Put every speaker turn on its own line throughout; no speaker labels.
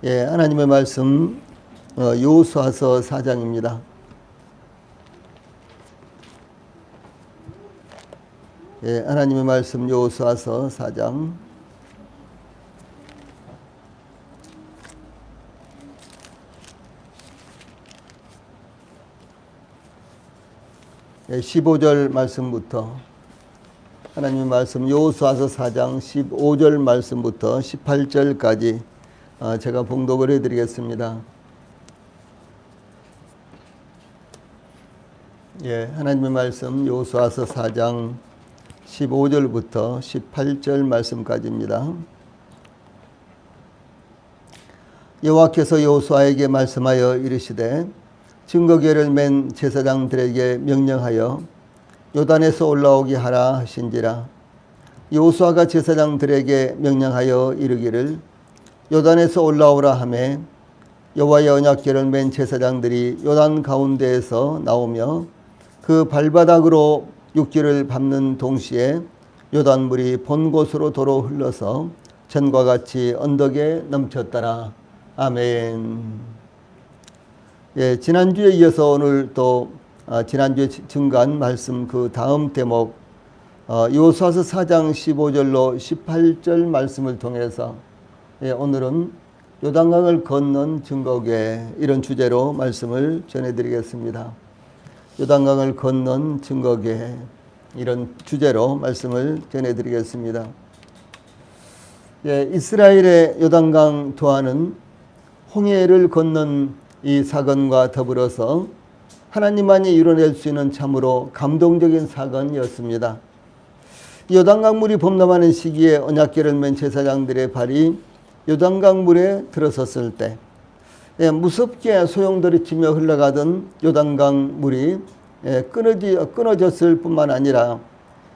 예, 하나님의 말씀 여호수아서 4장입니다. 예, 하나님의 말씀 여호수아서 4장. 예, 15절 말씀부터 하나님의 말씀 여호수아서 4장 15절 말씀부터 18절까지 제가 봉독을 해드리겠습니다. 예, 하나님의 말씀 여호수아서 4장 15절부터 18절 말씀까지입니다. 여호와께서 여호수아에게 말씀하여 이르시되 증거궤를 맨 제사장들에게 명령하여 요단에서 올라오게 하라 하신지라. 여호수아가 제사장들에게 명령하여 이르기를 요단에서 올라오라 하매 여호와의 언약궤를 맨 제사장들이 요단 가운데에서 나오며 그 발바닥으로 육지를 밟는 동시에 요단물이 본 곳으로 도로 흘러서 전과 같이 언덕에 넘쳤더라. 아멘. 예, 지난주에 이어서 오늘 또 지난주에 증거한 말씀 그 다음 대목 여호수아서 4장 15절로 18절 말씀을 통해서 오늘은 요단강을 건넌 증거궤 이런 주제로 말씀을 전해드리겠습니다. 요단강을 건넌 증거궤 이런 주제로 말씀을 전해드리겠습니다. 이스라엘의 요단강 도하는 홍해를 건넌 이 사건과 더불어서 하나님만이 이뤄낼 수 있는 참으로 감동적인 사건이었습니다. 요단강 물이 범람하는 시기에 언약궤를 맨 제사장들의 발이 요단강 물에 들어섰을 때 무섭게 소용돌이치며 흘러가던 요단강 물이 끊어졌을 뿐만 아니라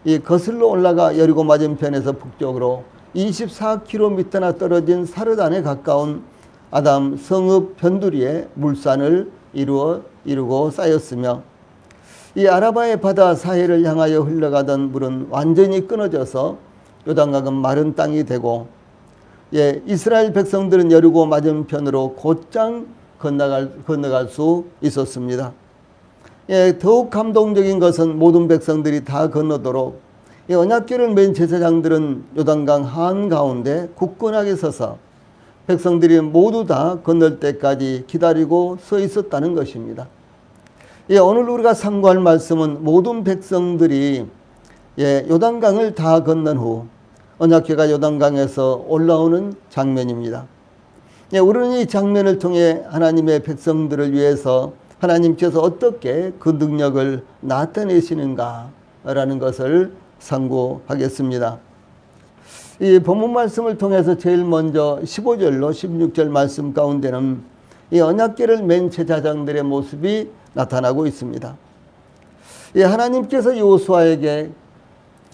이 거슬러 올라가 여리고 맞은편에서 북쪽으로 24km나 떨어진 사르단에 가까운 아담 성읍 변두리에 물산을 이루고 쌓였으며 이 아라바의 바다 사해를 향하여 흘러가던 물은 완전히 끊어져서 요단강은 마른 땅이 되고 이스라엘 백성들은 여리고 맞은편으로 곧장 건너갈 수 있었습니다. 더욱 감동적인 것은 모든 백성들이 다 건너도록 언약궤를 맨 제사장들은 요단강 한가운데 굳건하게 서서 백성들이 모두 다 건널 때까지 기다리고 서 있었다는 것입니다. 오늘 우리가 상고할 말씀은 모든 백성들이 요단강을 다 건넌 후 언약궤가 요단강에서 올라오는 장면입니다. 우리는 이 장면을 통해 하나님의 백성들을 위해서 하나님께서 어떻게 그 능력을 나타내시는가라는 것을 상고하겠습니다. 이 본문 말씀을 통해서 제일 먼저 15절로 16절 말씀 가운데는 이 언약궤를 맨 제사장들의 모습이 나타나고 있습니다. 하나님께서 여호수아에게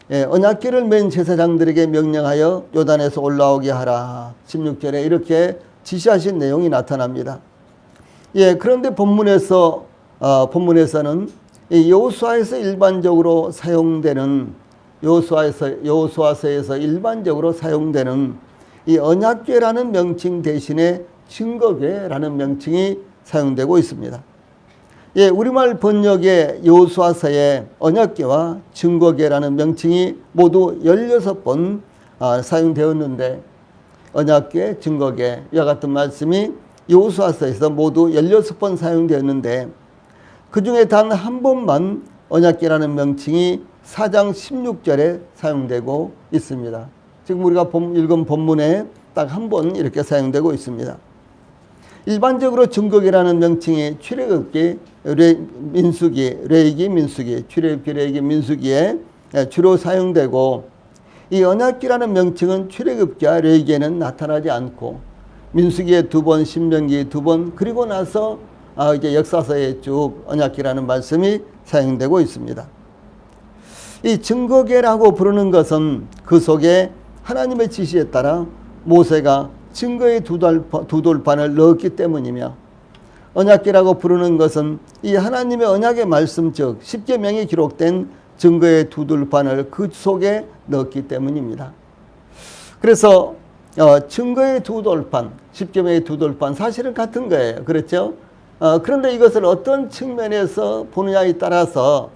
언약궤를 맨 제사장들에게 명령하여 요단에서 올라오게 하라. 16절에 이렇게 지시하신 내용이 나타납니다. 그런데 본문에서는 여호수아에서 일반적으로 사용되는 여호수아서에서 일반적으로 사용되는 이 언약궤라는 명칭 대신에 증거궤라는 명칭이 사용되고 있습니다. 우리말 번역의 여호수아서에 언약궤와 증거궤라는 명칭이 모두 16번 사용되었는데 언약궤, 증거궤 이와 같은 말씀이 여호수아서에서 모두 16번 사용되었는데 그 중에 단 한 번만 언약궤라는 명칭이 4장 16절에 사용되고 있습니다. 지금 우리가 읽은 본문에 딱 한 번 이렇게 사용되고 있습니다. 일반적으로 증거궤라는 명칭이 출애굽기, 민수기, 레위기, 민수기, 출애굽기, 레위기, 민수기에 주로 사용되고 이 언약궤라는 명칭은 출애굽기와 레위기에는 나타나지 않고 민수기에 2번, 신명기에 2번, 그리고 나서 이제 역사서에 쭉 언약궤라는 말씀이 사용되고 있습니다. 이 증거궤라고 부르는 것은 그 속에 하나님의 지시에 따라 모세가 증거의 두 돌판을 넣었기 때문이며 언약궤라고 부르는 것은 이 하나님의 언약의 말씀 즉 십계명이 기록된 증거의 두 돌판을 그 속에 넣었기 때문입니다. 그래서 증거의 두 돌판, 십계명의 두 돌판 사실은 같은 거예요. 그렇죠? 그런데 이것을 어떤 측면에서 보느냐에 따라서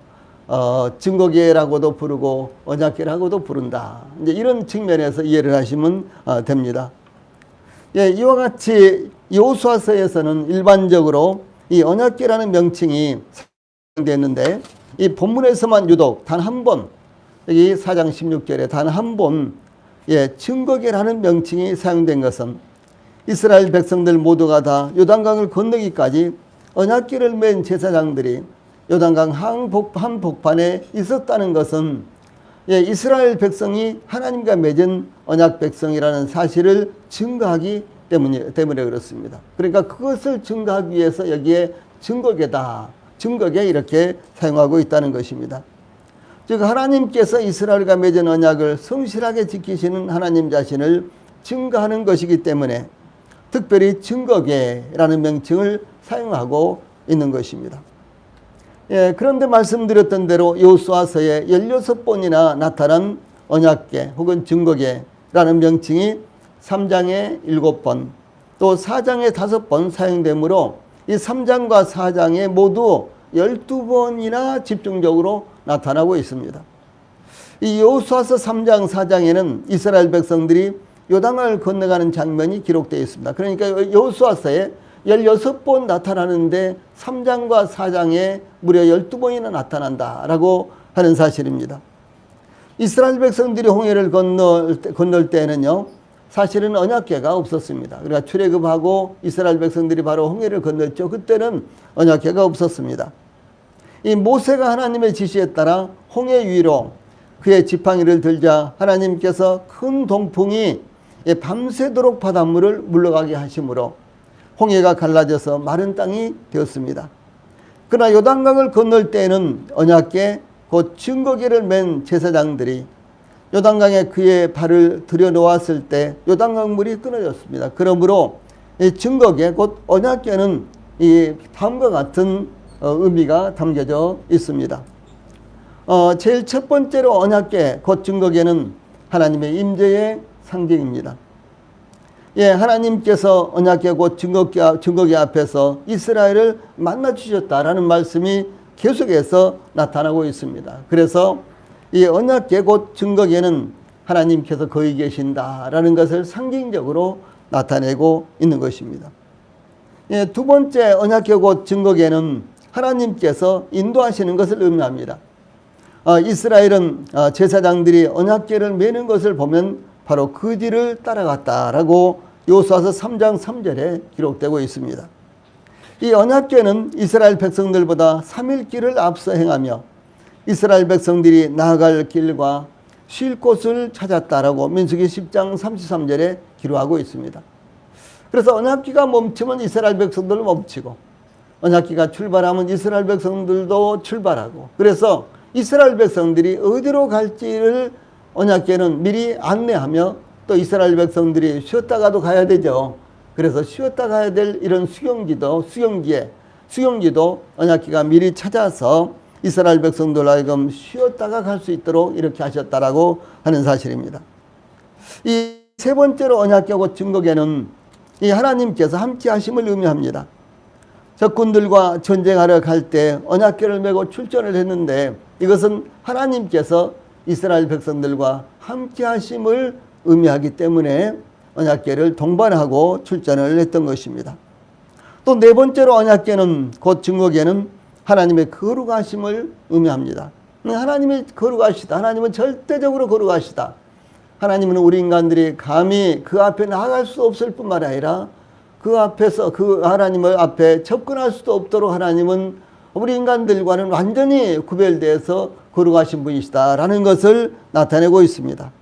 증거계라고도 부르고 언약계라고도 부른다. 이제 이런 측면에서 이해를 하시면 됩니다. 예, 이와 같이 여호수아서에서는 일반적으로 이 언약계라는 명칭이 사용되었는데 이 본문에서만 유독 단 한 번, 여기 4장 16절에 단 한 번 증거계라는 명칭이 사용된 것은 이스라엘 백성들 모두가 다 요단강을 건너기까지 언약궤를 맨 제사장들이 요단강 한복판에 있었다는 것은 이스라엘 백성이 하나님과 맺은 언약 백성이라는 사실을 증거하기 때문에 그렇습니다. 그러니까 그것을 증거하기 위해서 여기에 증거궤다, 증거궤 이렇게 사용하고 있다는 것입니다. 즉 하나님께서 이스라엘과 맺은 언약을 성실하게 지키시는 하나님 자신을 증거하는 것이기 때문에 특별히 증거궤라는 명칭을 사용하고 있는 것입니다. 예, 그런데 말씀드렸던 대로 여호수아서에 16번이나 나타난 언약궤 혹은 증거궤라는 명칭이 3장에 7번 또 4장에 5번 사용되므로 이 3장과 4장에 모두 12번이나 집중적으로 나타나고 있습니다. 이 여호수아서 3장 4장에는 이스라엘 백성들이 요단강을 건너가는 장면이 기록되어 있습니다. 그러니까 여호수아서에 16번 나타나는데 3장과 4장에 무려 12번이나 나타난다라고 하는 사실입니다. 이스라엘 백성들이 홍해를 건널 때에는요, 사실은 언약궤가 없었습니다. 그러니까 출애굽하고 이스라엘 백성들이 바로 홍해를 건넜죠. 그때는 언약궤가 없었습니다. 이 모세가 하나님의 지시에 따라 홍해 위로 그의 지팡이를 들자 하나님께서 큰 동풍이 밤새도록 바닷물을 물러가게 하심으로 홍해가 갈라져서 마른 땅이 되었습니다. 그러나 요단강을 건널 때에는 언약궤 곧 증거궤를 맨 제사장들이 요단강에 그의 발을 들여놓았을 때 요단강 물이 끊어졌습니다. 그러므로 이 증거궤 곧 언약궤는 이 다음과 같은 의미가 담겨져 있습니다. 제일 첫 번째로 언약궤 곧 증거궤는 하나님의 임재의 상징입니다. 예, 하나님께서 언약궤 곧 증거궤 앞에서 이스라엘을 만나 주셨다라는 말씀이 계속해서 나타나고 있습니다. 그래서 이 언약궤 곧 증거궤는 하나님께서 거기 계신다라는 것을 상징적으로 나타내고 있는 것입니다. 예, 두 번째 언약궤 곧 증거궤는 하나님께서 인도하시는 것을 의미합니다. 이스라엘은 제사장들이 언약궤를 메는 것을 보면 바로 그 뒤를 따라갔다라고 여호수아서 3장 3절에 기록되고 있습니다. 이 언약궤는 이스라엘 백성들보다 3일 길을 앞서 행하며 이스라엘 백성들이 나아갈 길과 쉴 곳을 찾았다라고 민수기 10장 33절에 기록하고 있습니다. 그래서 언약궤가 멈추면 이스라엘 백성들도 멈추고 언약궤가 출발하면 이스라엘 백성들도 출발하고 그래서 이스라엘 백성들이 어디로 갈지를 언약궤는 미리 안내하며 또 이스라엘 백성들이 쉬었다가도 가야 되죠. 그래서 쉬었다 가야 될 이런 수경지도 언약궤가 미리 찾아서 이스라엘 백성들로 하여금 쉬었다가 갈 수 있도록 이렇게 하셨다라고 하는 사실입니다. 이 세 번째로 언약궤 곧 증거궤는 이 하나님께서 함께 하심을 의미합니다. 적군들과 전쟁하러 갈 때 언약궤를 메고 출전을 했는데 이것은 하나님께서 이스라엘 백성들과 함께 하심을 의미하기 때문에 언약궤를 동반하고 출전을 했던 것입니다. 또 네 번째로 언약궤는 곧 증거궤는 하나님의 거룩하심을 의미합니다. 하나님이 거룩하시다. 하나님은 절대적으로 거룩하시다. 하나님은 우리 인간들이 감히 그 앞에 나아갈 수 없을 뿐만 아니라 그 앞에서 그 하나님을 앞에 접근할 수도 없도록 하나님은 우리 인간들과는 완전히 구별되어서 거룩하신 분이시다라는 것을 나타내고 있습니다.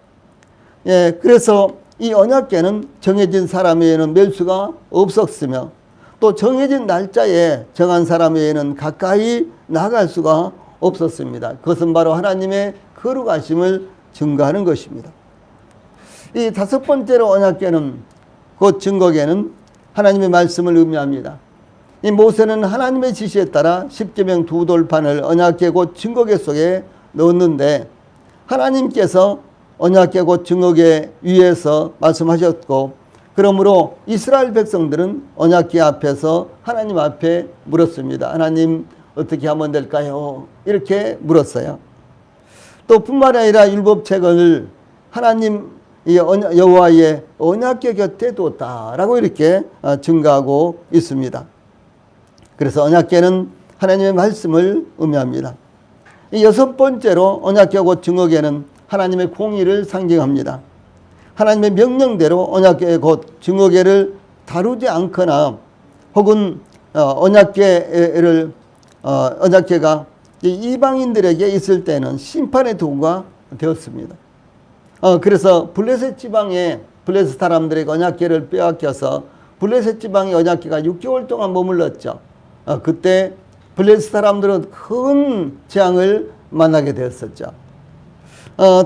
예, 그래서 이 언약궤는 정해진 사람 외에는 멜 수가 없었으며 또 정해진 날짜에 정한 사람 외에는 가까이 나갈 수가 없었습니다. 그것은 바로 하나님의 거룩하심을 증거하는 것입니다. 이 다섯 번째로 언약궤는 곧 증거궤는 하나님의 말씀을 의미합니다. 이 모세는 하나님의 지시에 따라 십계명 두 돌판을 언약궤 곧 증거궤 속에 넣었는데 하나님께서 언약궤 곧 증거궤 위에서 말씀하셨고, 그러므로 이스라엘 백성들은 언약궤 앞에서 하나님 앞에 물었습니다. 하나님 어떻게 하면 될까요? 이렇게 물었어요. 또 뿐만 아니라 율법책을 하나님 여호와의 언약궤 곁에 뒀다라고 이렇게 증가하고 있습니다. 그래서 언약궤는 하나님의 말씀을 의미합니다. 이 여섯 번째로 언약궤 곧 증거궤는 하나님의 공의를 상징합니다. 하나님의 명령대로 언약궤 곧 증거궤를 다루지 않거나 혹은 언약궤가 이방인들에게 있을 때는 심판의 도구가 되었습니다. 그래서 블레셋 지방에 블레셋 사람들에게 언약궤를 빼앗겨서 블레셋 지방에 언약궤가 6개월 동안 머물렀죠. 그때 블레셋 사람들은 큰 재앙을 만나게 되었었죠.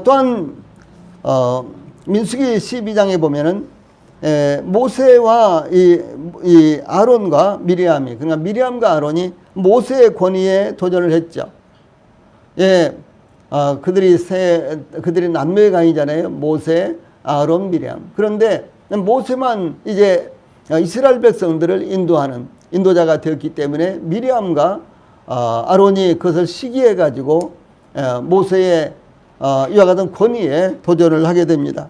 또한 민수기 12장에 보면은 모세와 이 아론과 미리암이, 그러니까 미리암과 아론이 모세의 권위에 도전을 했죠. 그들이 남매의 강이잖아요. 모세, 아론, 미리암. 그런데 모세만 이제 이스라엘 백성들을 인도하는 인도자가 되었기 때문에 미리암과 아론이 그것을 시기해 가지고 모세의 이와 같은 권위에 도전을 하게 됩니다.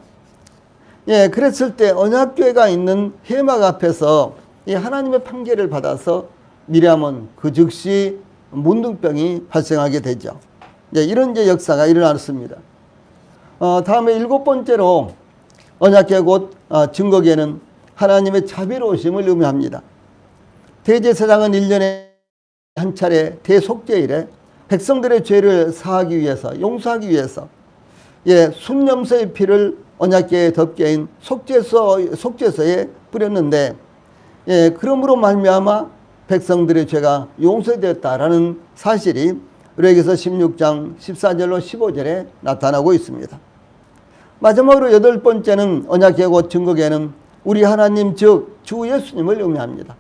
그랬을 때 언약궤가 있는 회막 앞에서 이 하나님의 판결을 받아서 미리암은 그 즉시 문둥병이 발생하게 되죠. 이런 역사가 일어났습니다. 다음에 일곱 번째로 언약궤 곧 증거궤는 하나님의 자비로우심을 의미합니다. 대제사장은 1년에 한 차례 대속죄일에 백성들의 죄를 사하기 위해서, 용서하기 위해서 순염소의 피를 언약궤에 덮개인 속죄소에 뿌렸는데, 그러므로 말미암아 백성들의 죄가 용서되었다라는 사실이 레위기서 16장 14절로 15절에 나타나고 있습니다. 마지막으로 여덟 번째는 언약궤 곧 증거궤는 우리 하나님 즉 주 예수님을 의미합니다.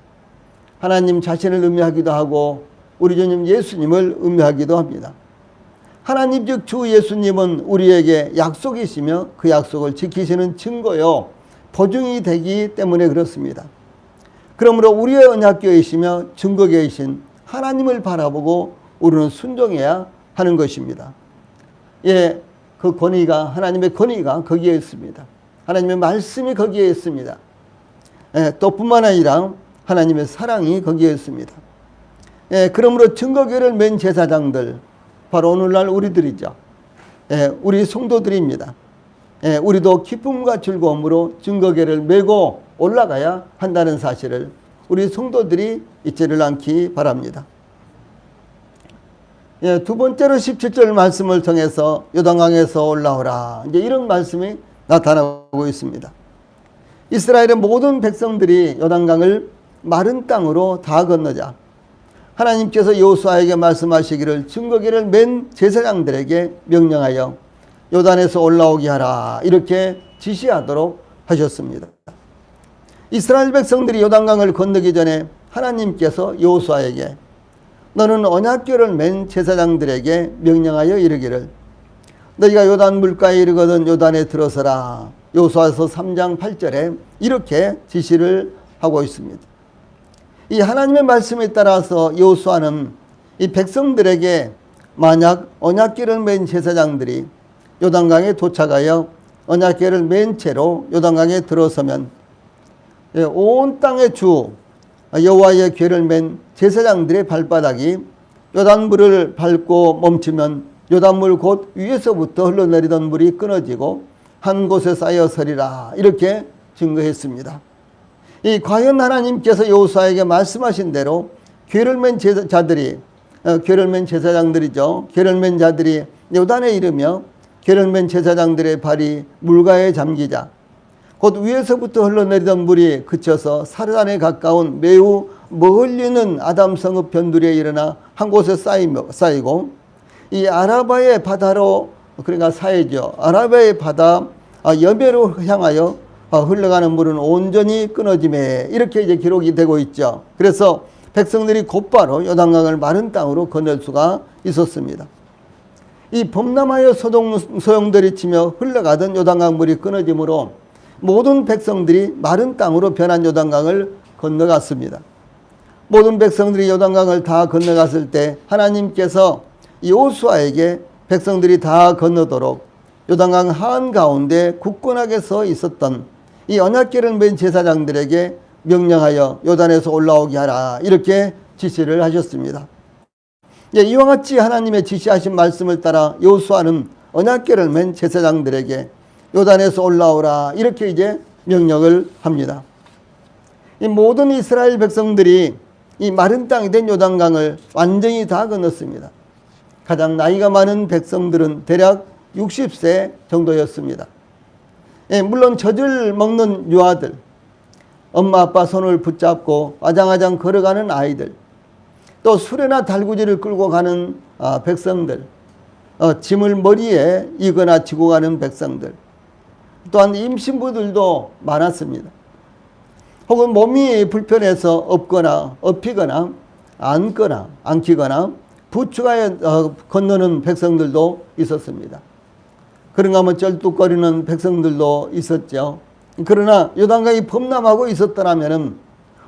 하나님 자신을 의미하기도 하고 우리 주님 예수님을 의미하기도 합니다. 하나님 즉 주 예수님은 우리에게 약속이시며 그 약속을 지키시는 증거요 보증이 되기 때문에 그렇습니다. 그러므로 우리의 언약궤이시며 증거궤이신 하나님을 바라보고 우리는 순종해야 하는 것입니다. 그 권위가, 하나님의 권위가 거기에 있습니다. 하나님의 말씀이 거기에 있습니다. 또 뿐만 아니라 하나님의 사랑이 거기에 있습니다. 그러므로 증거궤를 맨 제사장들, 바로 오늘날 우리들이죠. 우리 성도들입니다. 우리도 기쁨과 즐거움으로 증거궤를 메고 올라가야 한다는 사실을 우리 성도들이 잊지를 않기 바랍니다. 두 번째로 17절 말씀을 통해서 요단강에서 올라오라, 이런 말씀이 나타나고 있습니다. 이스라엘의 모든 백성들이 요단강을 마른 땅으로 다 건너자 하나님께서 여호수아에게 말씀하시기를 증거궤를 맨 제사장들에게 명령하여 요단에서 올라오게 하라, 이렇게 지시하도록 하셨습니다. 이스라엘 백성들이 요단강을 건너기 전에 하나님께서 여호수아에게 너는 언약궤를 맨 제사장들에게 명령하여 이르기를 너희가 요단 물가에 이르거든 요단에 들어서라, 여호수아서 3장 8절에 이렇게 지시를 하고 있습니다. 이 하나님의 말씀에 따라서 여호수아는 이 백성들에게 만약 언약궤를 맨 제사장들이 요단강에 도착하여 언약궤를 맨 채로 요단강에 들어서면 온 땅의 주 여호와의 궤를 맨 제사장들의 발바닥이 요단물을 밟고 멈추면 요단물 곧 위에서부터 흘러내리던 물이 끊어지고 한 곳에 쌓여 서리라, 이렇게 증거했습니다. 과연 하나님께서 여호수아에게 말씀하신 대로 궤를 맨 제사장들이죠. 궤를 맨 자들이 요단에 이르며 궤를 맨 제사장들의 발이 물가에 잠기자 곧 위에서부터 흘러내리던 물이 그쳐서 사르단에 가까운 매우 멀리 있는 아담 성읍 변두리에 일어나 한 곳에 쌓이고 이 아라바의 바다로, 그러니까 사해죠. 아라바의 바다 여배로 향하여 흘러가는 물은 온전히 끊어짐에, 이렇게 이제 기록이 되고 있죠. 그래서 백성들이 곧바로 요단강을 마른 땅으로 건널 수가 있었습니다. 이 범람하여 소용돌이 치며 흘러가던 요단강 물이 끊어지므로 모든 백성들이 마른 땅으로 변한 요단강을 건너갔습니다. 모든 백성들이 요단강을 다 건너갔을 때 하나님께서 여호수아에게 백성들이 다 건너도록 요단강 한가운데 굳건하게 서 있었던 이 언약궤를 맨 제사장들에게 명령하여 요단에서 올라오게 하라, 이렇게 지시를 하셨습니다. 이와 같이 하나님의 지시하신 말씀을 따라 여호수아는 언약궤를 맨 제사장들에게 요단에서 올라오라, 이렇게 이제 명령을 합니다. 이 모든 이스라엘 백성들이 이 마른 땅이 된 요단강을 완전히 다 건넜습니다. 가장 나이가 많은 백성들은 대략 60세 정도였습니다. 물론 젖을 먹는 유아들, 엄마 아빠 손을 붙잡고 아장아장 걸어가는 아이들, 또 수레나 달구지를 끌고 가는 백성들, 짐을 머리에 이거나 지고 가는 백성들, 또한 임신부들도 많았습니다. 혹은 몸이 불편해서 엎거나 엎히거나 앉거나 부추가에 건너는 백성들도 있었습니다. 그런가 하면 쩔뚝거리는 백성들도 있었죠. 그러나 요단강이 범람하고 있었더라면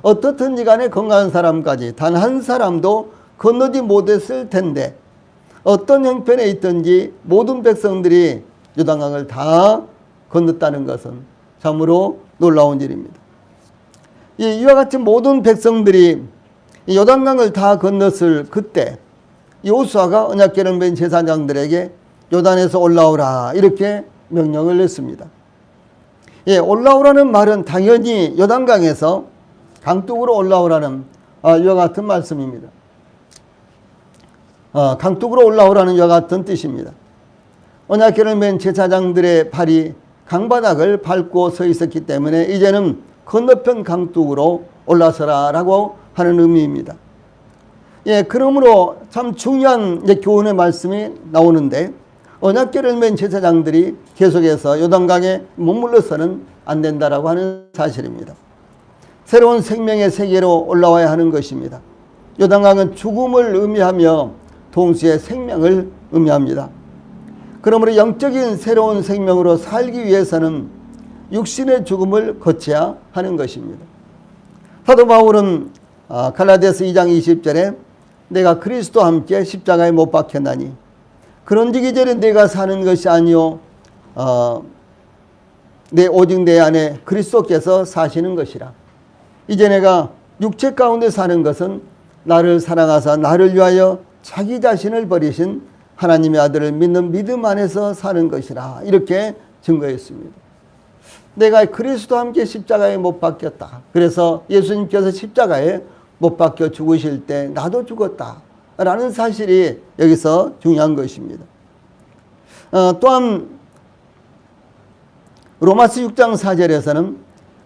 어떻든지 간에 건강한 사람까지 단 한 사람도 건너지 못했을 텐데 어떤 형편에 있든지 모든 백성들이 요단강을 다 건넜다는 것은 참으로 놀라운 일입니다. 이와 같이 모든 백성들이 요단강을 다 건넜을 그때 여호수아가 언약궤를 맨 제사장들에게 요단에서 올라오라, 이렇게 명령을 냈습니다. 올라오라는 말은 당연히 요단강에서 강둑으로 올라오라는 이와 같은 말씀입니다. 강둑으로 올라오라는 이와 같은 뜻입니다. 언약궤를 맨 제사장들의 발이 강바닥을 밟고 서 있었기 때문에 이제는 건너편 강둑으로 올라서라라고 하는 의미입니다. 그러므로 참 중요한 교훈의 말씀이 나오는데, 언약궤를 맨 제사장들이 계속해서 요단강에 머물러서는 안 된다라고 하는 사실입니다. 새로운 생명의 세계로 올라와야 하는 것입니다. 요단강은 죽음을 의미하며 동시에 생명을 의미합니다. 그러므로 영적인 새로운 생명으로 살기 위해서는 육신의 죽음을 거쳐야 하는 것입니다. 사도 바울은 갈라디아서 2장 20절에 내가 그리스도와 함께 십자가에 못 박혔나니 그런즉 이제는 내가 사는 것이 아니요 오직 내 안에 그리스도께서 사시는 것이라. 이제 내가 육체 가운데 사는 것은 나를 사랑하사 나를 위하여 자기 자신을 버리신 하나님의 아들을 믿는 믿음 안에서 사는 것이라, 이렇게 증거했습니다. 내가 그리스도와 함께 십자가에 못 박혔다. 그래서 예수님께서 십자가에 못 박혀 죽으실 때 나도 죽었다 라는 사실이 여기서 중요한 것입니다. 또한 로마서 6장 4절에서는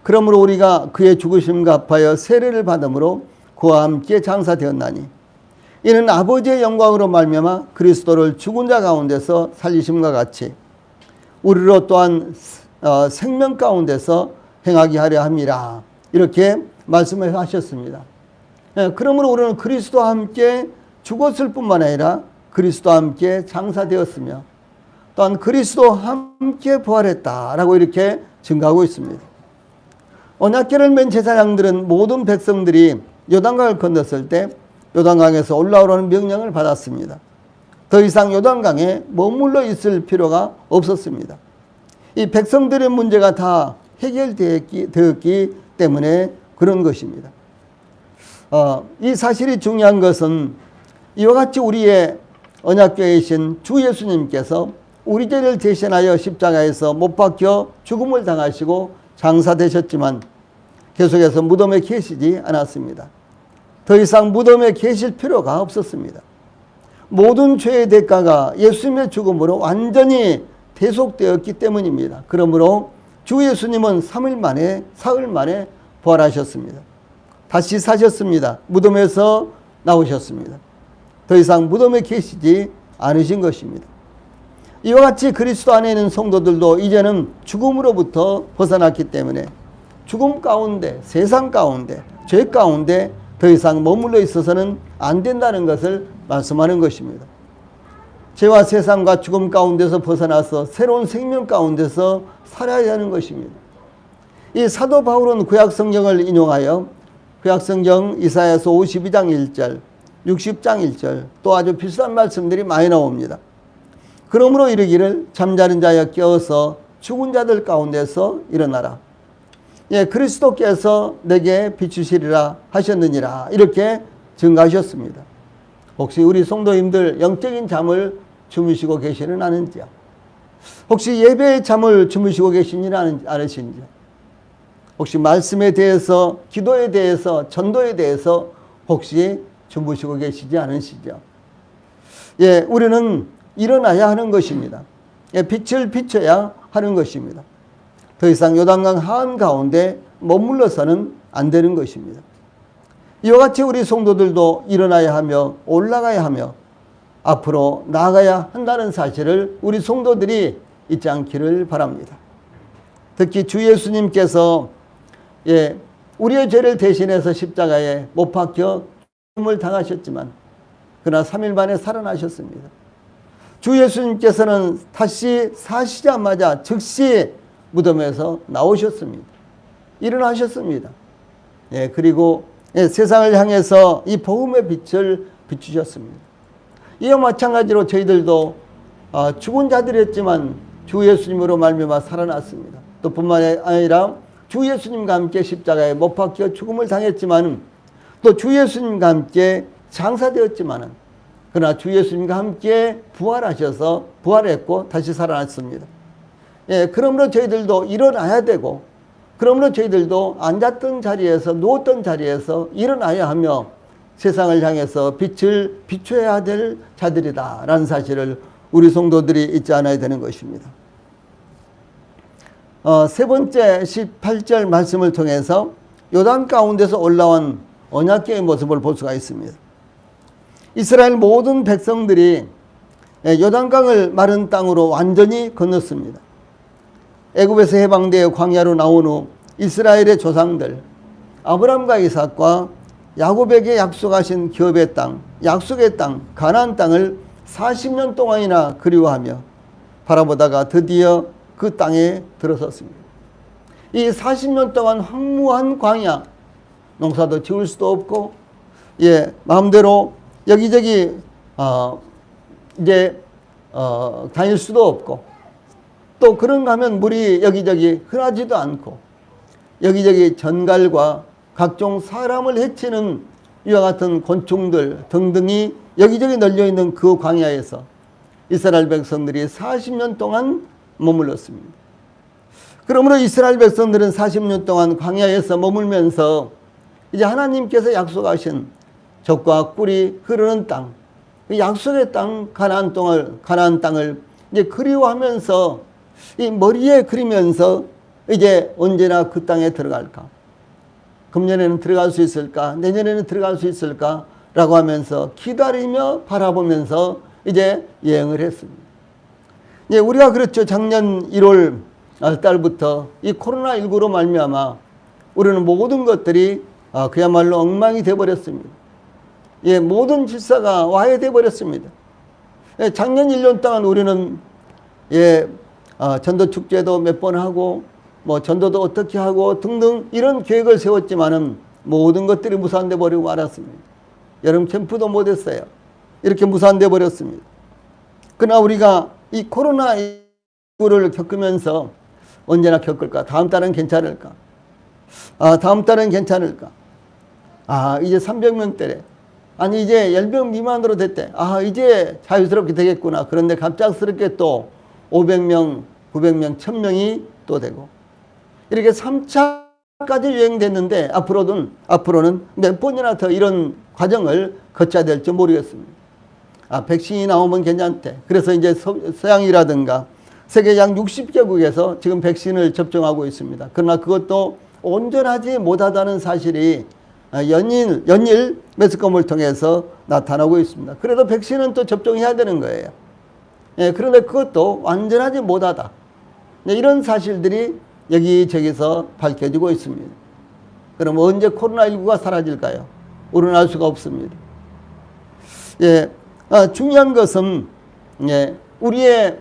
그러므로 우리가 그의 죽으심과 합하여 세례를 받음으로 그와 함께 장사되었나니 이는 아버지의 영광으로 말미암아 그리스도를 죽은 자 가운데서 살리심과 같이 우리로 또한 생명 가운데서 행하게 하려 함이라, 이렇게 말씀을 하셨습니다. 그러므로 우리는 그리스도와 함께 죽었을 뿐만 아니라 그리스도와 함께 장사되었으며 또한 그리스도와 함께 부활했다라고 이렇게 증거하고 있습니다. 언약궤를 맨 제사장들은 모든 백성들이 요단강을 건넜을 때 요단강에서 올라오라는 명령을 받았습니다. 더 이상 요단강에 머물러 있을 필요가 없었습니다. 이 백성들의 문제가 다 해결되었기 때문에 그런 것입니다. 이 사실이 중요한 것은 이와 같이 우리의 언약궤이신 주 예수님께서 우리 죄를 대신하여 십자가에서 못 박혀 죽음을 당하시고 장사되셨지만 계속해서 무덤에 계시지 않았습니다. 더 이상 무덤에 계실 필요가 없었습니다. 모든 죄의 대가가 예수님의 죽음으로 완전히 대속되었기 때문입니다. 그러므로 주 예수님은 사흘 만에 부활하셨습니다. 다시 사셨습니다. 무덤에서 나오셨습니다. 더 이상 무덤에 계시지 않으신 것입니다. 이와 같이 그리스도 안에 있는 성도들도 이제는 죽음으로부터 벗어났기 때문에 죽음 가운데, 세상 가운데, 죄 가운데 더 이상 머물러 있어서는 안 된다는 것을 말씀하는 것입니다. 죄와 세상과 죽음 가운데서 벗어나서 새로운 생명 가운데서 살아야 하는 것입니다. 이 사도 바울은 구약성경을 인용하여 구약성경 이사야서 52장 1절, 60장 1절 또 아주 비슷한 말씀들이 많이 나옵니다. 그러므로 이르기를 잠자는 자여 깨어서 죽은 자들 가운데서 일어나라. 예, 그리스도께서 내게 비추시리라 하셨느니라 이렇게 증가하셨습니다. 혹시 우리 성도님들 영적인 잠을 주무시고 계시는 않은지요? 혹시 예배의 잠을 주무시고 계시지는 않으신지요? 혹시 말씀에 대해서, 기도에 대해서, 전도에 대해서 혹시 주무시고 계시지 않으시죠? 예, 우리는 일어나야 하는 것입니다. 예, 빛을 비춰야 하는 것입니다. 더 이상 요단강 하한 가운데 머물러서는 안 되는 것입니다. 이와 같이 우리 성도들도 일어나야 하며 올라가야 하며 앞으로 나아가야 한다는 사실을 우리 성도들이 잊지 않기를 바랍니다. 특히 주 예수님께서 우리의 죄를 대신해서 십자가에 못 박혀 죽음을 당하셨지만 그러나 3일 만에 살아나셨습니다. 주 예수님께서는 다시 사시자마자 즉시 무덤에서 나오셨습니다. 일어나셨습니다. 그리고 세상을 향해서 이 복음의 빛을 비추셨습니다. 이와 마찬가지로 저희들도 죽은 자들이었지만 주 예수님으로 말미암아 살아났습니다. 또 뿐만 아니라 주 예수님과 함께 십자가에 못 박혀 죽음을 당했지만 또 주 예수님과 함께 장사되었지만 그러나 주 예수님과 함께 부활하셔서 부활했고 다시 살아났습니다. 그러므로 저희들도 일어나야 되고 그러므로 저희들도 앉았던 자리에서 누웠던 자리에서 일어나야 하며 세상을 향해서 빛을 비춰야 될 자들이다 라는 사실을 우리 성도들이 잊지 않아야 되는 것입니다. 세 번째 18절 말씀을 통해서 요단 가운데서 올라온 언약궤의 모습을 볼 수가 있습니다. 이스라엘 모든 백성들이 요단강을 마른 땅으로 완전히 건넜습니다. 애굽에서 해방되어 광야로 나온 후 이스라엘의 조상들 아브람과 이삭과 야곱에게 약속하신 기업의 땅, 약속의 땅, 가나안 땅을 40년 동안이나 그리워하며 바라보다가 드디어 그 땅에 들어섰습니다. 이 40년 동안 황무한 광야, 농사도 지을 수도 없고 마음대로 여기저기 다닐 수도 없고 또 그런가 하면 물이 여기저기 흔하지도 않고 여기저기 전갈과 각종 사람을 해치는 이와 같은 곤충들 등등이 여기저기 널려있는 그 광야에서 이스라엘 백성들이 40년 동안 머물렀습니다. 그러므로 이스라엘 백성들은 40년 동안 광야에서 머물면서 이제 하나님께서 약속하신 젖과 꿀이 흐르는 땅, 약속의 땅 가나안 땅을 이제 그리워하면서 이 머리에 그리면서 이제 언제나 그 땅에 들어갈까? 금년에는 들어갈 수 있을까? 내년에는 들어갈 수 있을까? 라고 하면서 기다리며 바라보면서 이제 여행을 했습니다. 우리가 그렇죠. 작년 1월 달부터 이 코로나19로 말미암아 우리는 모든 것들이 그야말로 엉망이 되어버렸습니다. 모든 질서가 와해되어 버렸습니다. 작년 1년 동안 우리는 전도 축제도 몇 번 하고 뭐 전도도 어떻게 하고 등등 이런 계획을 세웠지만은 모든 것들이 무산돼 버리고 말았습니다. 여름 캠프도 못했어요. 이렇게 무산돼 버렸습니다. 그러나 우리가 이 코로나19를 겪으면서 언제나 겪을까? 다음 달은 괜찮을까? 다음 달은 괜찮을까? 이제 300명대래. 아니 이제 10명 미만으로 됐대. 이제 자유스럽게 되겠구나. 그런데 갑작스럽게 또 500명, 900명, 1000명이 또 되고 이렇게 3차까지 유행됐는데 앞으로는 몇 번이나 더 이런 과정을 거쳐야 될지 모르겠습니다. 백신이 나오면 괜찮대. 그래서 이제 서양이라든가 세계 약 60개국에서 지금 백신을 접종하고 있습니다. 그러나 그것도 온전하지 못하다는 사실이 연일 매스컴을 통해서 나타나고 있습니다. 그래도 백신은 또 접종해야 되는 거예요. 그런데 그것도 완전하지 못하다. 이런 사실들이 여기저기서 밝혀지고 있습니다. 그럼 언제 코로나19가 사라질까요? 우리는 알 수가 없습니다. 중요한 것은 예, 우리의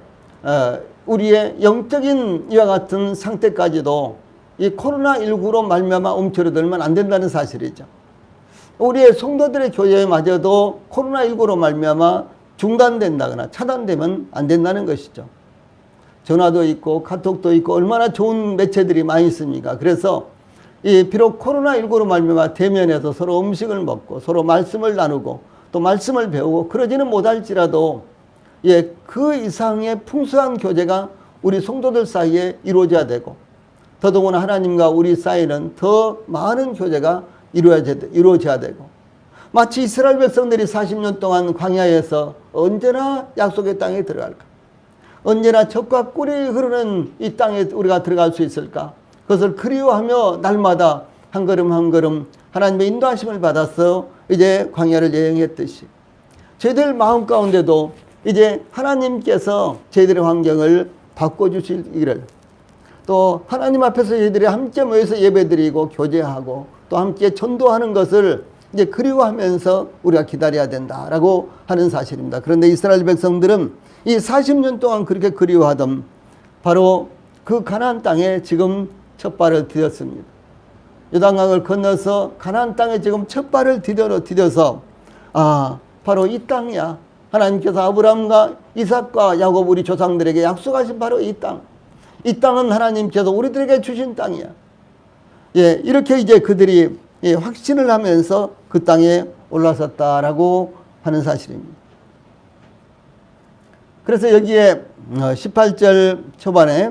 영적인 이와 같은 상태까지도 이 코로나19로 말미암아 움츠러들면 안 된다는 사실이죠. 우리의 성도들의 교회마저도 코로나19로 말미암아 중단된다거나 차단되면 안 된다는 것이죠. 전화도 있고 카톡도 있고 얼마나 좋은 매체들이 많이 있습니까? 그래서 비록 코로나19로 말미암아 대면해서 서로 음식을 먹고 서로 말씀을 나누고 또 말씀을 배우고 그러지는 못할지라도 그 이상의 풍성한 교제가 우리 성도들 사이에 이루어져야 되고 더더구나 하나님과 우리 사이는 더 많은 교제가 이루어져야 되고 마치 이스라엘 백성들이 40년 동안 광야에서 언제나 약속의 땅에 들어갈까? 언제나 젖과 꿀이 흐르는 이 땅에 우리가 들어갈 수 있을까? 그것을 그리워하며 날마다 한 걸음 한 걸음 하나님의 인도하심을 받아서 이제 광야를 여행했듯이 저희들 마음 가운데도 이제 하나님께서 저희들의 환경을 바꿔주시기를 또 하나님 앞에서 저희들이 함께 모여서 예배드리고 교제하고 또 함께 전도하는 것을 이제 그리워하면서 우리가 기다려야 된다라고 하는 사실입니다. 그런데 이스라엘 백성들은 이 40년 동안 그렇게 그리워하던 바로 그 가나안 땅에 지금 첫 발을 디뎠습니다. 요단강을 건너서 가나안 땅에 지금 첫 발을 디뎌서 바로 이 땅이야. 하나님께서 아브라함과 이삭과 야곱 우리 조상들에게 약속하신 바로 이 땅. 이 땅은 하나님께서 우리들에게 주신 땅이야. 이렇게 이제 그들이 확신을 하면서 그 땅에 올라섰다라고 하는 사실입니다. 그래서 여기에 18절 초반에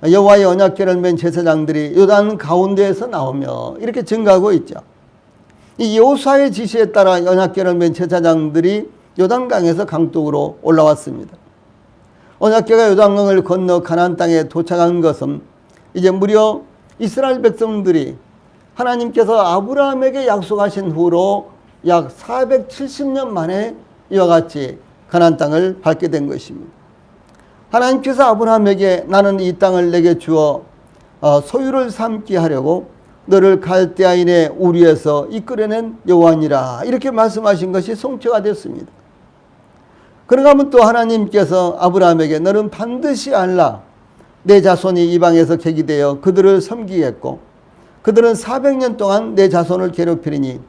여호와의 언약궤를 맨 제사장들이 요단 가운데에서 나오며 이렇게 증거하고 있죠. 이 여호수아의 지시에 따라 언약궤를 맨 제사장들이 요단강에서 강둑으로 올라왔습니다. 언약궤가 요단강을 건너 가나안 땅에 도착한 것은 이제 무려 이스라엘 백성들이 하나님께서 아브라함에게 약속하신 후로 약 470년 만에 이와 같이 가나안 땅을 밟게 된 것입니다. 하나님께서 아브라함에게 나는 이 땅을 내게 주어 소유를 삼게 하려고 너를 갈대아인의 우리에서 이끌어낸 여호와니라 이렇게 말씀하신 것이 성취가 됐습니다. 그런가 하면 또 하나님께서 아브라함에게 너는 반드시 알라 내 자손이 이방에서 객이되어 그들을 섬기겠고 그들은 400년 동안 내 자손을 괴롭히리니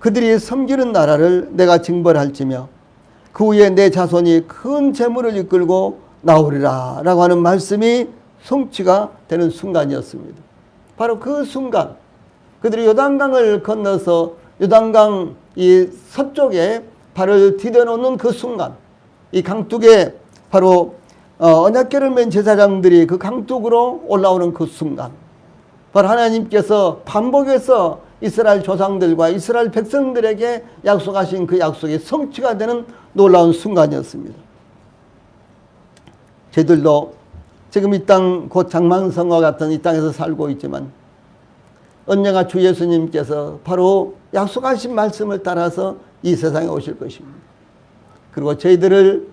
그들이 섬기는 나라를 내가 징벌할지며 그 후에 내 자손이 큰 재물을 이끌고 나오리라 라고 하는 말씀이 성취가 되는 순간이었습니다. 바로 그 순간 그들이 요단강을 건너서 요단강 이 서쪽에 발을 디뎌놓는 그 순간 이 강둑에 바로 언약궤를 맨 제사장들이 그 강둑으로 올라오는 그 순간 바로 하나님께서 반복해서 이스라엘 조상들과 이스라엘 백성들에게 약속하신 그 약속이 성취가 되는 놀라운 순간이었습니다. 저희들도 지금 이 땅 곧 장만성과 같은 이 땅에서 살고 있지만 언젠가 주 예수님께서 바로 약속하신 말씀을 따라서 이 세상에 오실 것입니다. 그리고 저희들을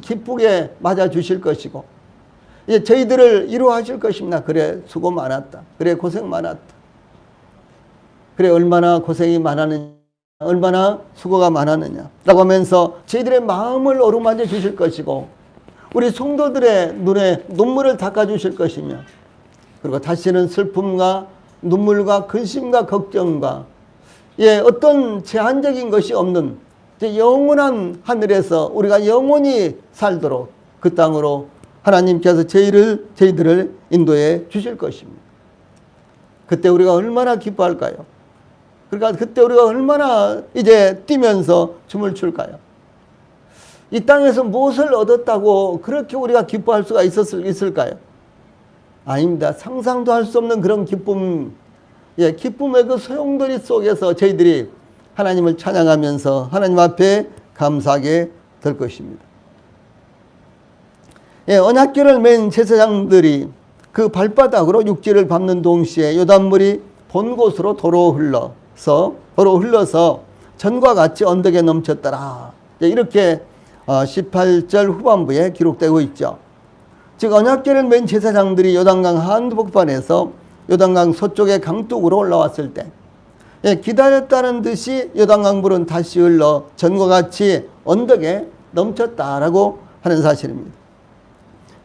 기쁘게 맞아주실 것이고 이제 저희들을 이루하실 것입니다. 그래 수고 많았다. 그래 고생 많았다. 그래 얼마나 고생이 많았느냐. 얼마나 수고가 많았느냐 라고 하면서 저희들의 마음을 어루만져 주실 것이고 우리 성도들의 눈에 눈물을 닦아주실 것이며 그리고 다시는 슬픔과 눈물과 근심과 걱정과 어떤 제한적인 것이 없는 영원한 하늘에서 우리가 영원히 살도록 그 땅으로 하나님께서 저희들을 인도해 주실 것입니다. 그때 우리가 얼마나 기뻐할까요? 그러니까 그때 우리가 얼마나 이제 뛰면서 춤을 출까요? 이 땅에서 무엇을 얻었다고 그렇게 우리가 기뻐할 수가 있을까요? 아닙니다. 상상도 할 수 없는 그런 기쁨, 기쁨의 그 소용돌이 속에서 저희들이 하나님을 찬양하면서 하나님 앞에 감사하게 될 것입니다. 언약궤를 맨 제사장들이 그 발바닥으로 육지를 밟는 동시에 요단물이 본 곳으로 도로 흘러서 전과 같이 언덕에 넘쳤더라. 이렇게 18절 후반부에 기록되고 있죠. 즉 언약궤를 맨 제사장들이 요단강 한복판에서 요단강 서쪽의 강둑으로 올라왔을 때 기다렸다는 듯이 요단강 물은 다시 흘러 전과 같이 언덕에 넘쳤다라고 하는 사실입니다.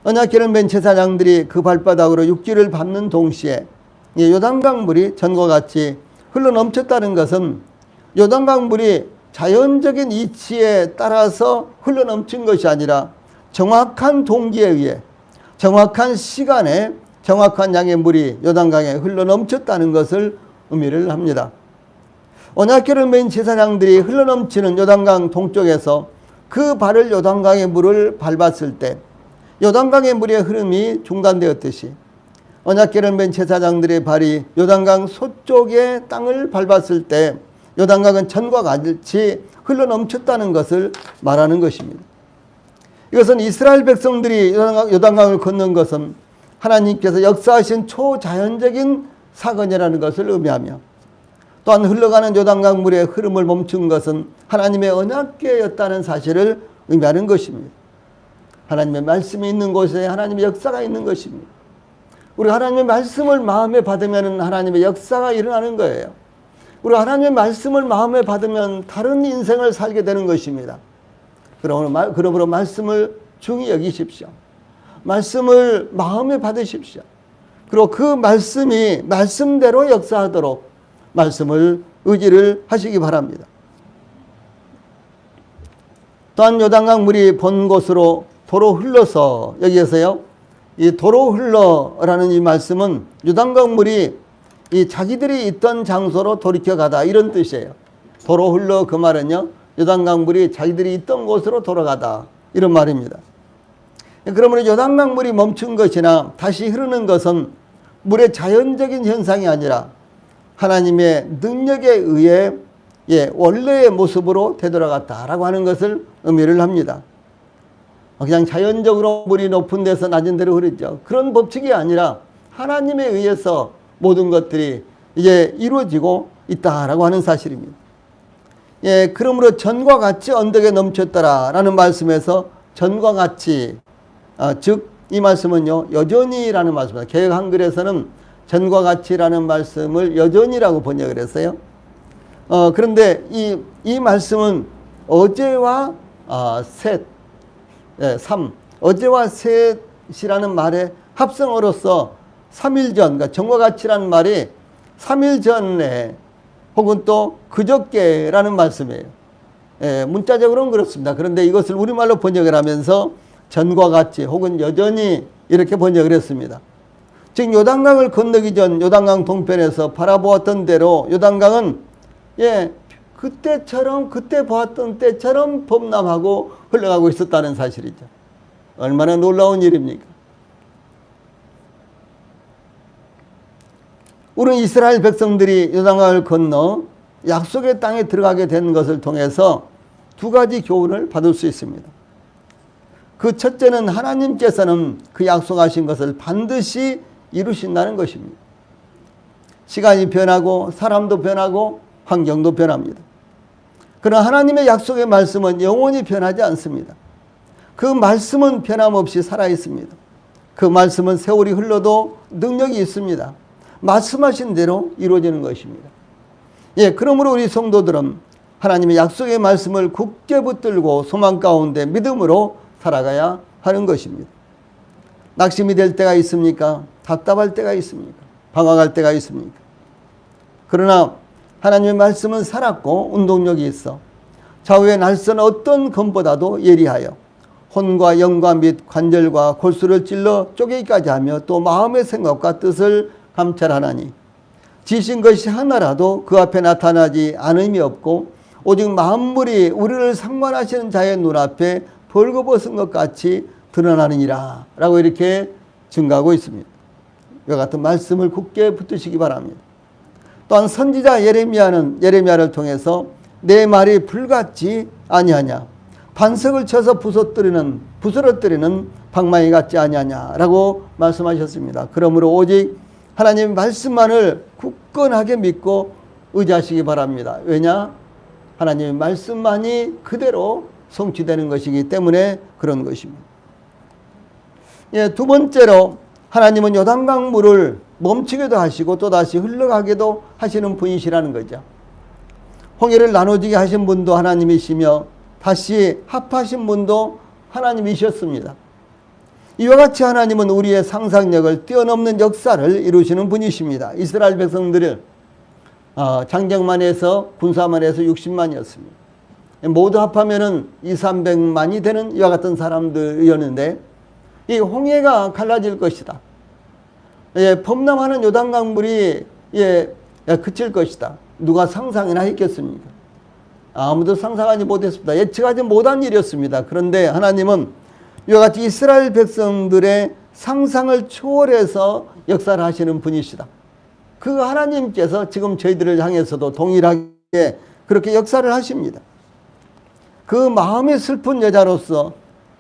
언약궤를 맨 제사장들이 그 발바닥으로 육지를 밟는 동시에 요단강 물이 전과 같이 흘러 넘쳤다는 것은 요단강 물이 자연적인 이치에 따라서 흘러 넘친 것이 아니라 정확한 동기에 의해 정확한 시간에 정확한 양의 물이 요단강에 흘러 넘쳤다는 것을 의미를 합니다. 언약궤를 맨 제사장들이 흘러 넘치는 요단강 동쪽에서 그 발을 요단강의 물을 밟았을 때 요단강의 물의 흐름이 중단되었듯이 언약궤를 맨 제사장들의 발이 요단강 서쪽의 땅을 밟았을 때 요단강은 전과 같이 흘러 넘쳤다는 것을 말하는 것입니다. 이것은 이스라엘 백성들이 요단강을 건넌 것은 하나님께서 역사하신 초자연적인 사건이라는 것을 의미하며, 또한 흘러가는 요단강 물의 흐름을 멈춘 것은 하나님의 언약궤였다는 사실을 의미하는 것입니다. 하나님의 말씀이 있는 곳에 하나님의 역사가 있는 것입니다. 우리 하나님의 말씀을 마음에 받으면 하나님의 역사가 일어나는 거예요. 우리 하나님의 말씀을 마음에 받으면 다른 인생을 살게 되는 것입니다. 그러므로 말씀을 중히 여기십시오. 말씀을 마음에 받으십시오. 그리고 그 말씀이 말씀대로 역사하도록 말씀을 의지를 하시기 바랍니다. 또한 요단강 물이 본 곳으로 도로 흘러서, 여기에서요, 이 도로 흘러라는 이 말씀은 요단강 물이 이 자기들이 있던 장소로 돌이켜 가다, 이런 뜻이에요. 도로 흘러, 그 말은요, 요단강 물이 자기들이 있던 곳으로 돌아가다, 이런 말입니다. 그러므로 요단강 물이 멈춘 것이나 다시 흐르는 것은 물의 자연적인 현상이 아니라 하나님의 능력에 의해 원래의 모습으로 되돌아갔다라고 하는 것을 의미를 합니다. 그냥 자연적으로 물이 높은 데서 낮은 데로 흐르죠. 그런 법칙이 아니라 하나님에 의해서 모든 것들이 이제 이루어지고 있다라고 하는 사실입니다. 그러므로 전과 같이 언덕에 넘쳤더라라는 말씀에서 전과 같이, 즉 이 말씀은요, 여전히라는 말씀입니다. 개역 한글에서는 전과 같이라는 말씀을 여전히라고 번역을 했어요. 그런데 이 말씀은 어제와 셋, 3, 어제와 셋이라는 말의 합성어로서 3일 전, 그러니까 전과 같이라는 말이 3일 전에 혹은 또 그저께라는 말씀이에요. 문자적으로는 그렇습니다. 그런데 이것을 우리말로 번역을 하면서 전과 같이 혹은 여전히 이렇게 번역을 했습니다. 즉 요단강을 건너기 전 요단강 동편에서 바라보았던 대로 요단강은 그때처럼, 그때 보았던 때처럼 범람하고 흘러가고 있었다는 사실이죠. 얼마나 놀라운 일입니까? 우리는 이스라엘 백성들이 요단강을 건너 약속의 땅에 들어가게 된 것을 통해서 두 가지 교훈을 받을 수 있습니다. 그 첫째는 하나님께서는 그 약속하신 것을 반드시 이루신다는 것입니다. 시간이 변하고 사람도 변하고 환경도 변합니다. 그러나 하나님의 약속의 말씀은 영원히 변하지 않습니다. 그 말씀은 변함없이 살아있습니다. 그 말씀은 세월이 흘러도 능력이 있습니다. 말씀하신 대로 이루어지는 것입니다. 그러므로 우리 성도들은 하나님의 약속의 말씀을 굳게 붙들고 소망 가운데 믿음으로 살아가야 하는 것입니다. 낙심이 될 때가 있습니까? 답답할 때가 있습니까? 방황할 때가 있습니까? 그러나 하나님의 말씀은 살았고 운동력이 있어 좌우의 날선 어떤 검보다도 예리하여 혼과 영과 및 관절과 골수를 찔러 쪼개기까지 하며 또 마음의 생각과 뜻을 감찰하나니 지신 것이 하나라도 그 앞에 나타나지 않음이 없고 오직 만물이 우리를 상관하시는 자의 눈앞에 벌거벗은 것 같이 드러나느니라 라고 이렇게 증가하고 있습니다. 이와 같은 말씀을 굳게 붙드시기 바랍니다. 또한 선지자 예레미야를 통해서 내 말이 불같지 아니하냐, 반석을 쳐서 부스러뜨리는 방망이 같지 아니하냐 라고 말씀하셨습니다. 그러므로 오직 하나님의 말씀만을 굳건하게 믿고 의지하시기 바랍니다. 왜냐? 하나님의 말씀만이 그대로 성취되는 것이기 때문에 그런 것입니다. 두 번째로 하나님은 요단강 물을 멈추게도 하시고 또다시 흘러가게도 하시는 분이시라는 거죠. 홍해를 나눠지게 하신 분도 하나님이시며 다시 합하신 분도 하나님이셨습니다. 이와 같이 하나님은 우리의 상상력을 뛰어넘는 역사를 이루시는 분이십니다. 이스라엘 백성들을 장정만 해서 군사만 해서 60만이었습니다. 모두 합하면은 200~300만이 되는 이와 같은 사람들이었는데 이 홍해가 갈라질 것이다. 예, 범람하는 요단강물이 그칠 것이다. 누가 상상이나 했겠습니까? 아무도 상상하지 못했습니다. 예측하지 못한 일이었습니다. 그런데 하나님은 이와 같이 이스라엘 백성들의 상상을 초월해서 역사를 하시는 분이시다. 그 하나님께서 지금 저희들을 향해서도 동일하게 그렇게 역사를 하십니다. 그 마음이 슬픈 여자로서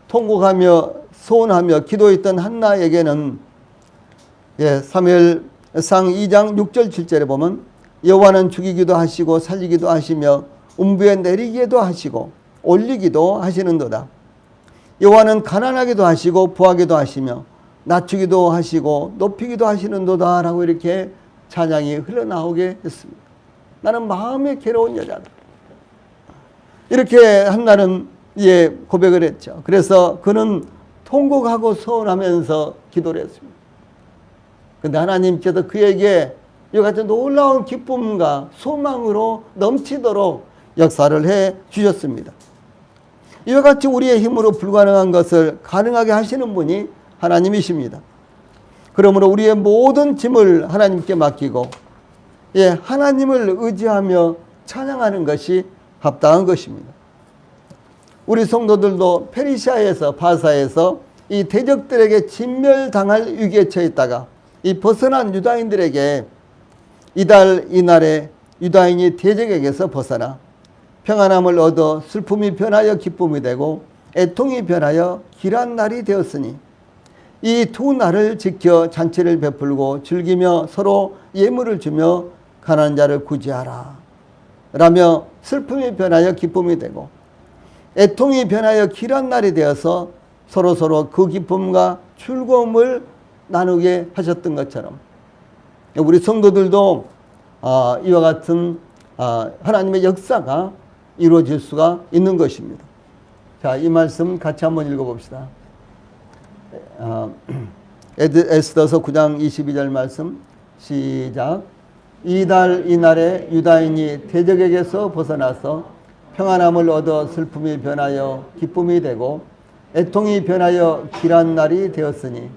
통곡하며 소원하며 기도했던 한나에게는 사무엘상 2장 6절 7절에 보면 여호와는 죽이기도 하시고 살리기도 하시며 음부에 내리기도 하시고 올리기도 하시는도다. 여호와는 가난하기도 하시고 부하기도 하시며 낮추기도 하시고 높이기도 하시는도다 라고 이렇게 찬양이 흘러나오게 했습니다. 나는 마음에 괴로운 여자다. 이렇게 한나는 고백을 했죠. 그래서 그는 통곡하고 서운하면서 기도를 했습니다. 그런데 하나님께서 그에게 이와 같은 놀라운 기쁨과 소망으로 넘치도록 역사를 해 주셨습니다. 이와 같이 우리의 힘으로 불가능한 것을 가능하게 하시는 분이 하나님이십니다. 그러므로 우리의 모든 짐을 하나님께 맡기고 하나님을 의지하며 찬양하는 것이 합당한 것입니다. 우리 성도들도 페르시아에서 바사에서 이 대적들에게 진멸당할 위기에 처했다가 이 벗어난 유다인들에게 이달 이날에 유다인이 대적에게서 벗어나 평안함을 얻어 슬픔이 변하여 기쁨이 되고 애통이 변하여 길한 날이 되었으니 이 두 날을 지켜 잔치를 베풀고 즐기며 서로 예물을 주며 가난한 자를 구제하라 라며 슬픔이 변하여 기쁨이 되고 애통이 변하여 길한 날이 되어서 서로 그 기쁨과 즐거움을 나누게 하셨던 것처럼 우리 성도들도 이와 같은 하나님의 역사가 이루어질 수가 있는 것입니다. 자, 이 말씀 같이 한번 읽어봅시다. 에스더서 9장 22절 말씀 시작. 이달 이날에 유다인이 대적에게서 벗어나서 평안함을 얻어 슬픔이 변하여 기쁨이 되고 애통이 변하여 길한 날이 되었으니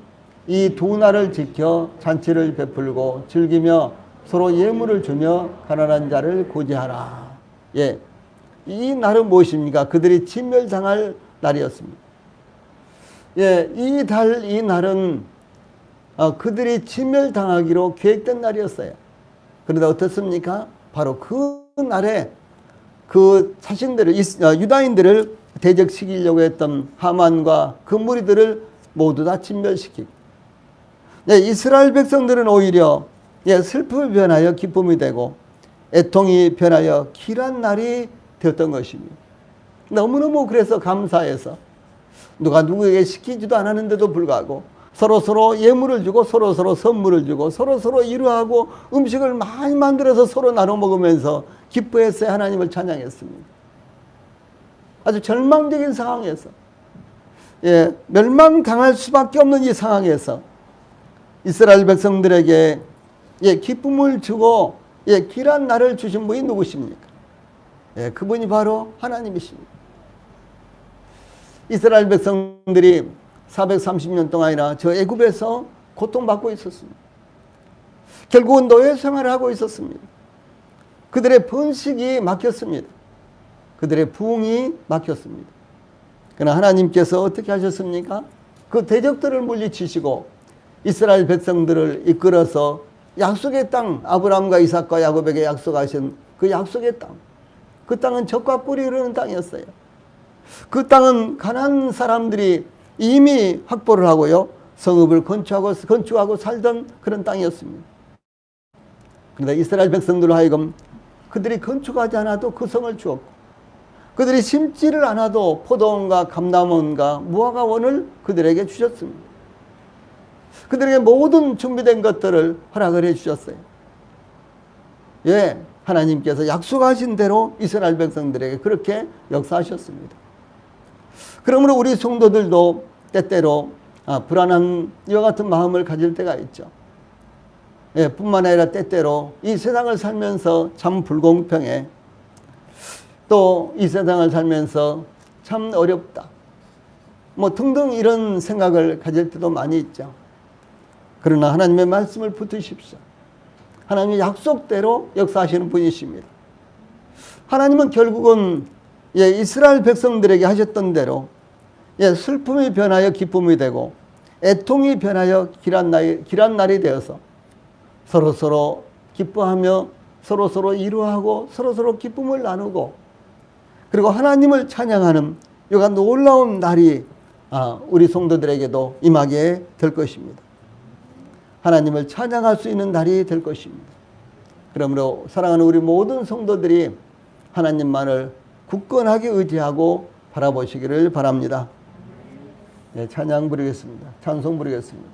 이 두 날을 지켜 잔치를 베풀고 즐기며 서로 예물을 주며 가난한 자를 구제하라. 이 날은 무엇입니까? 그들이 진멸당할 날이었습니다. 이 날은 그들이 진멸당하기로 계획된 날이었어요. 그런데 어떻습니까? 바로 그 날에 그 자신들을 유다인들을 대적시키려고 했던 하만과 그 무리들을 모두 다 진멸시키고 이스라엘 백성들은 오히려 슬픔이 변하여 기쁨이 되고 애통이 변하여 길한 날이 되었던 것입니다. 너무너무 그래서 감사해서 누가 누구에게 시키지도 않았는데도 불구하고 서로 예물을 주고 서로 선물을 주고 서로 이루하고 음식을 많이 만들어서 서로 나눠 먹으면서 기뻐했어요. 하나님을 찬양했습니다. 아주 절망적인 상황에서 멸망당할 수밖에 없는 이 상황에서 이스라엘 백성들에게 기쁨을 주고 길한 날을 주신 분이 누구십니까? 그분이 바로 하나님이십니다. 이스라엘 백성들이 430년 동안이나 저 애굽에서 고통받고 있었습니다. 결국은 노예 생활을 하고 있었습니다. 그들의 번식이 막혔습니다. 그들의 부흥이 막혔습니다. 그러나 하나님께서 어떻게 하셨습니까? 그 대적들을 물리치시고 이스라엘 백성들을 이끌어서 약속의 땅, 아브라함과 이삭과 야곱에게 약속하신 그 약속의 땅, 그 땅은 젖과 꿀이 흐르는 땅이었어요. 그 땅은 가난한 사람들이 이미 확보를 하고요, 성읍을 건축하고 살던 그런 땅이었습니다. 그런데 이스라엘 백성들로 하여금 그들이 건축하지 않아도 그 성을 주었고, 그들이 심지를 않아도 포도원과 감람원과 무화과원을 그들에게 주셨습니다. 그들에게 모든 준비된 것들을 허락을 해 주셨어요. 예, 하나님께서 약속하신 대로 이스라엘 백성들에게 그렇게 역사하셨습니다. 그러므로 우리 성도들도 때때로 불안한 이와 같은 마음을 가질 때가 있죠. 예, 뿐만 아니라 때때로 이 세상을 살면서 참 불공평해, 또 이 세상을 살면서 참 어렵다, 뭐 등등 이런 생각을 가질 때도 많이 있죠. 그러나 하나님의 말씀을 붙드십시오. 하나님의 약속대로 역사하시는 분이십니다. 하나님은 결국은 예, 이스라엘 백성들에게 하셨던 대로 예, 슬픔이 변하여 기쁨이 되고 애통이 변하여 길한 날이 되어서 서로서로 기뻐하며 서로서로 위로하고 서로서로 기쁨을 나누고 그리고 하나님을 찬양하는 이가 놀라운 날이 우리 성도들에게도 임하게 될 것입니다. 하나님을 찬양할 수 있는 날이 될 것입니다. 그러므로 사랑하는 우리 모든 성도들이 하나님만을 굳건하게 의지하고 바라보시기를 바랍니다. 네, 찬양 부르겠습니다. 찬송 부르겠습니다.